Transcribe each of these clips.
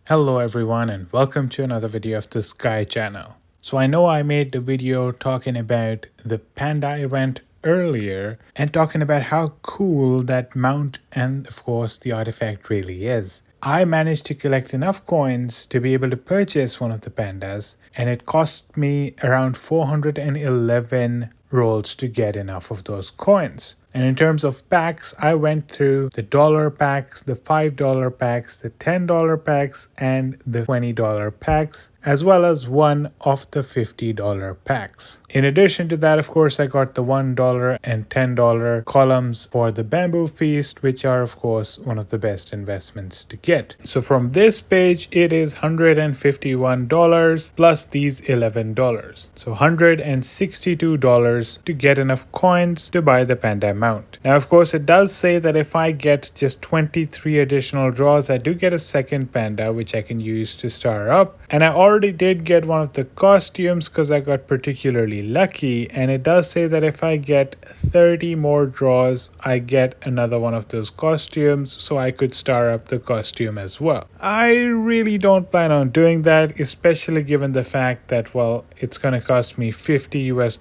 Hello everyone and welcome to another video of the Sky channel. So I know I made the video talking about the Panda event earlier and talking about how cool that mount and of course the artifact really is. I managed to collect enough coins to be able to purchase one of the pandas, and it cost me around 411 rolls to get enough of those coins. And in terms of packs, I went through the dollar packs, the $5 packs, the $10 packs, and the $20 packs, as well as one of the $50 packs. In addition to that, of course, I got the $1 and $10 columns for the Bamboo Feast, which are, of course, one of the best investments to get. So from this page, it is $151 plus these $11. So $162 to get enough coins to buy the Panda mount. Now, of course, it does say that if I get just 23 additional draws, I do get a second panda, which I can use to star up. And I already did get one of the costumes because I got particularly lucky. And it does say that if I get 30 more draws, I get another one of those costumes, so I could star up the costume as well. I really don't plan on doing that, especially given the fact that, well, it's going to cost me $50 US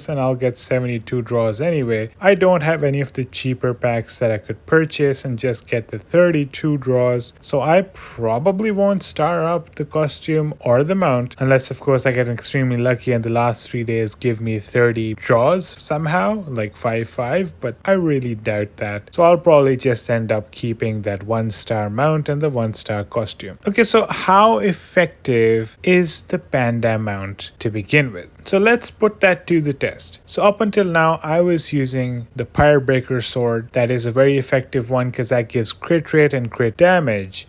and I'll get 72 draws anyway. I don't have any of the cheaper packs that I could purchase and just get the 32 draws, so I probably won't star up the costume or the mount unless, of course, I get extremely lucky and the last 3 days give me 30 draws somehow, like 5-5, but I really doubt that. So I'll probably just end up keeping that 1-star mount and the 1-star costume. Okay, so how effective is the Panda mount to begin with? So let's put that to the test. So up until now, I was using the Pyrebreaker sword. That is a very effective one because that gives crit rate and crit damage.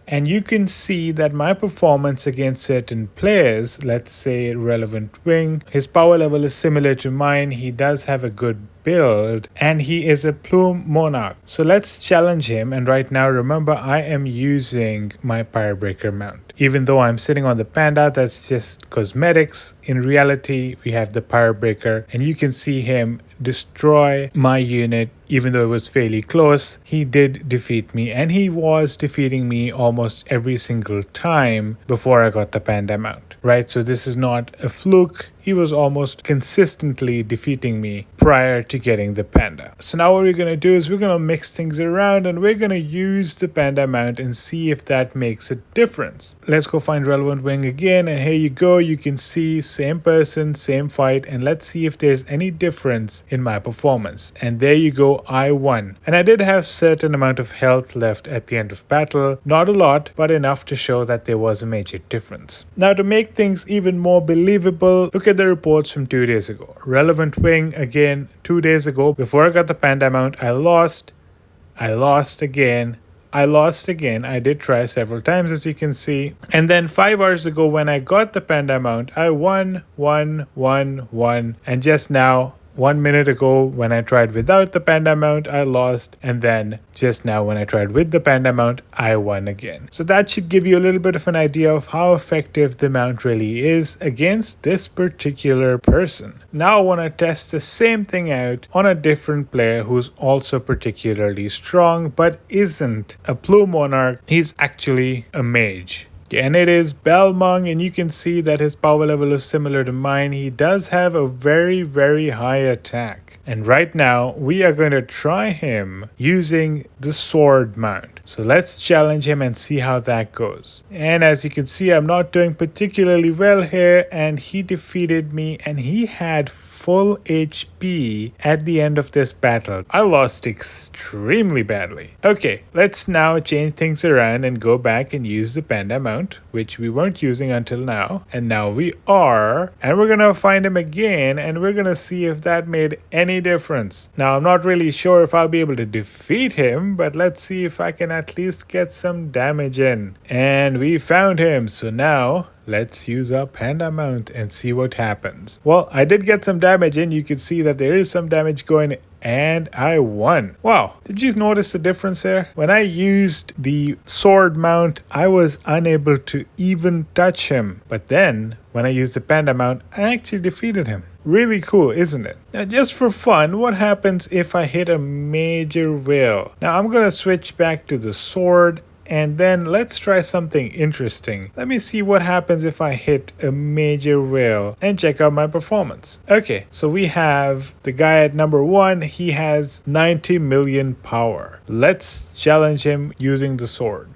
And you can see that my performance against certain players, let's say Relevant Wing, his power level is similar to mine. He does have a good build and he is a Plume Monarch. So let's challenge him, and right now remember I am using my Pyrebreaker mount. Even though I'm sitting on the Panda, that's just cosmetics. In reality, we have the Pyrebreaker and you can see him destroy my unit. Even though it was fairly close, he did defeat me, and he was defeating me almost every single time before I got the Panda mount, right? So this is not a fluke. He was almost consistently defeating me prior to getting the Panda. So now what we're going to do is we're going to mix things around and we're going to use the Panda mount and see if that makes a difference. Let's go find Relevant Wing again, and here you go. You can see same person, same fight, and let's see if there's any difference in my performance. And there you go, I won. And I did have certain amount of health left at the end of battle. Not a lot, but enough to show that there was a major difference. Now to make things even more believable, look at the reports from 2 days ago. Relevant Wing again 2 days ago. Before I got the Panda mount, I lost again. I did try several times, as you can see. And then 5 hours ago when I got the Panda mount, I won. And just now, 1 minute ago when I tried without the Panda mount, I lost. And then just now when I tried with the Panda mount, I won again. So that should give you a little bit of an idea of how effective the mount really is against this particular person. Now I want to test the same thing out on a different player who's also particularly strong but isn't a Plume Monarch. He's actually a mage. And it is Belmong, and you can see that his power level is similar to mine. He does have a very, very high attack. And right now, we are going to try him using the sword mount. So let's challenge him and see how that goes. And as you can see, I'm not doing particularly well here, and he defeated me, and he had full HP at the end of this battle. I lost extremely badly. Okay, let's now change things around and go back and use the Panda mount, which we weren't using until now. And now we are. And we're going to find him again, and we're going to see if that made any difference. Now, I'm not really sure if I'll be able to defeat him, but let's see if I can at least get some damage in. And we found him. So now let's use our Panda mount and see what happens. Well, I did get some damage in. You can see that there is some damage going, and I won. Wow, did you notice the difference there? When I used the sword mount, I was unable to even touch him. But then when I used the Panda mount, I actually defeated him. Really cool, isn't it? Now, just for fun, what happens if I hit a major whale? Now, I'm going to switch back to the sword And then let's try something interesting. Let me see what happens if I hit a major whale and check out my performance. Okay, so we have the guy at number 1. He has 90 million power. Let's challenge him using the sword.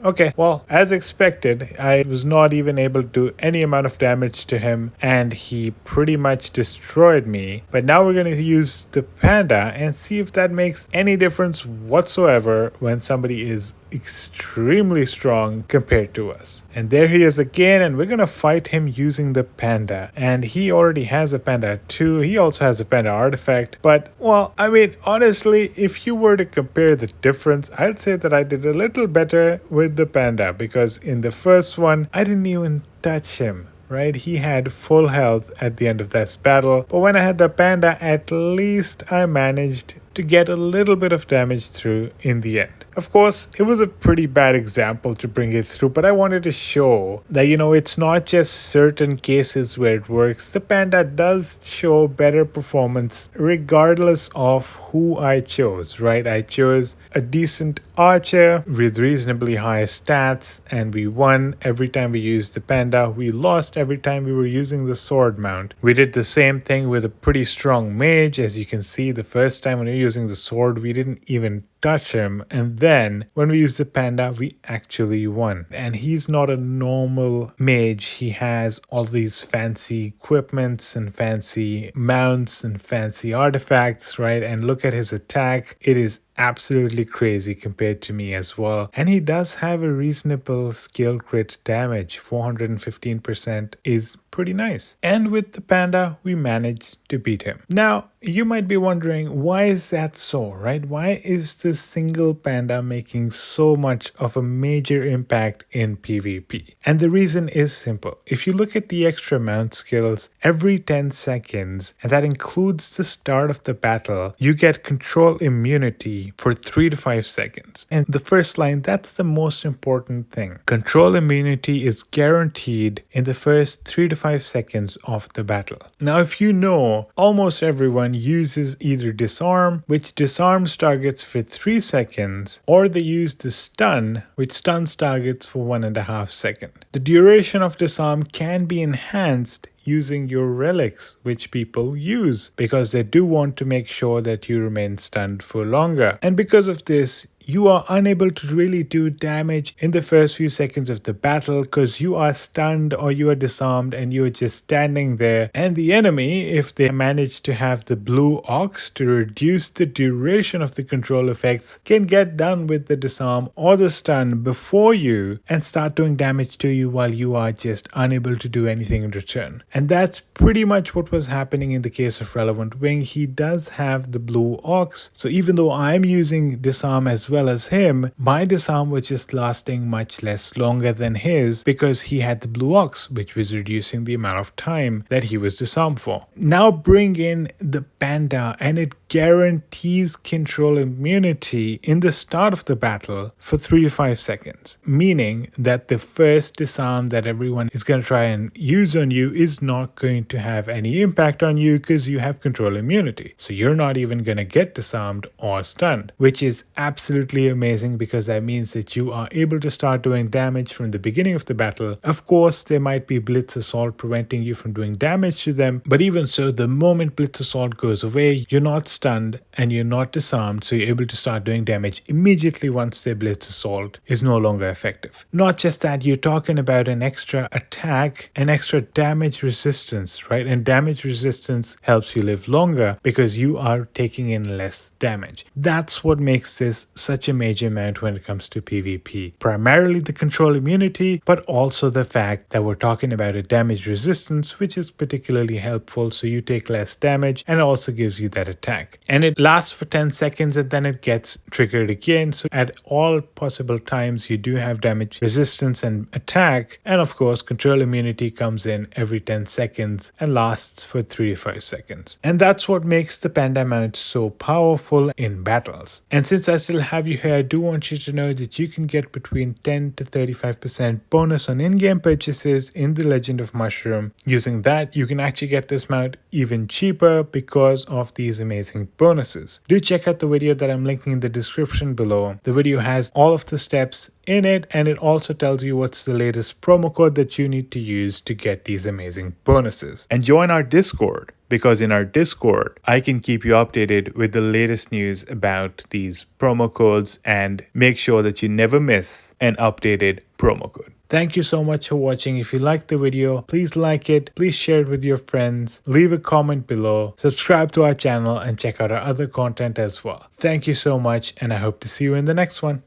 Okay, well, as expected, I was not even able to do any amount of damage to him, and he pretty much destroyed me. But now we're going to use the panda and see if that makes any difference whatsoever when somebody is extremely strong compared to us. And there he is again, and we're going to fight him using the panda. And he already has a panda too. He also has a panda artifact. But, well, I mean, honestly, if you were to compare the difference, I'd say that I did a little better with the panda, because in the first one, I didn't even touch him. Right, he had full health at the end of this battle, but when I had the panda, at least I managed to get a little bit of damage through in the end. Of course, it was a pretty bad example to bring it through, but I wanted to show that, it's not just certain cases where it works. The panda does show better performance regardless of who I chose, right? I chose a decent archer with reasonably high stats, and we won every time we used the panda. We lost every time we were using the sword mount. We did the same thing with a pretty strong mage. As you can see, the first time when we were using the sword, we didn't even touch him, and then when we used the panda, we actually won. And he's not a normal mage. He has all these fancy equipments and fancy mounts and fancy artifacts, right? And look at his attack. It is absolutely crazy compared to me as well. And he does have a reasonable skill crit damage. 415% is pretty nice. And with the panda, we managed to beat him. Now, you might be wondering, why is that so, right? Why is this single panda making so much of a major impact in PvP? And the reason is simple. If you look at the extra mount skills, every 10 seconds, and that includes the start of the battle, you get control immunity for 3 to 5 seconds. And the first line, that's the most important thing. Control immunity is guaranteed in the first 3 to 5 seconds of the battle. Now, if you know, almost everyone uses either disarm, which disarms targets for 3 seconds, or they use the stun, which stuns targets for 1.5 seconds. The duration of disarm can be enhanced using your relics, which people use because they do want to make sure that you remain stunned for longer. And because of this, you are unable to really do damage in the first few seconds of the battle because you are stunned or you are disarmed and you are just standing there. And the enemy, if they manage to have the blue ox to reduce the duration of the control effects, can get done with the disarm or the stun before you and start doing damage to you while you are just unable to do anything in return. And that's pretty much what was happening in the case of Relevant Wing. He does have the blue ox, so even though I'm using disarm as well as him, my disarm was just lasting much less longer than his because he had the blue ox, which was reducing the amount of time that he was disarmed for. Now bring in the panda and it guarantees control immunity in the start of the battle for 3 to 5 seconds, meaning that the first disarm that everyone is going to try and use on you is not going to have any impact on you because you have control immunity. So you're not even going to get disarmed or stunned, which is absolutely amazing because that means that you are able to start doing damage from the beginning of the battle. Of course, there might be Blitz Assault preventing you from doing damage to them, but even so, the moment Blitz Assault goes away, you're not stunned and you're not disarmed, so you're able to start doing damage immediately once their Blitz Assault is no longer effective. Not just that, you're talking about an extra attack, an extra damage resistance, right? And damage resistance helps you live longer because you are taking in less damage. That's what makes this such a major amount when it comes to PvP. Primarily the control immunity, but also the fact that we're talking about a damage resistance, which is particularly helpful so you take less damage and also gives you that attack. And it lasts for 10 seconds and then it gets triggered again. So at all possible times you do have damage resistance and attack. And of course, control immunity comes in every 10 seconds and lasts for 3 to 5 seconds. And that's what makes the Panda mount so powerful in battles. And since I still have you here, I do want you to know that you can get between 10 to 35% bonus on in-game purchases in the Legend of Mushroom. Using that, you can actually get this mount even cheaper because of these amazing amazing bonuses. Do check out the video that I'm linking in the description below. The video has all of the steps in it, and it also tells you what's the latest promo code that you need to use to get these amazing bonuses. And join our Discord, because in our Discord, I can keep you updated with the latest news about these promo codes and make sure that you never miss an updated promo code. Thank you so much for watching. If you liked the video, please like it, please share it with your friends, leave a comment below, subscribe to our channel, and check out our other content as well. Thank you so much, and I hope to see you in the next one.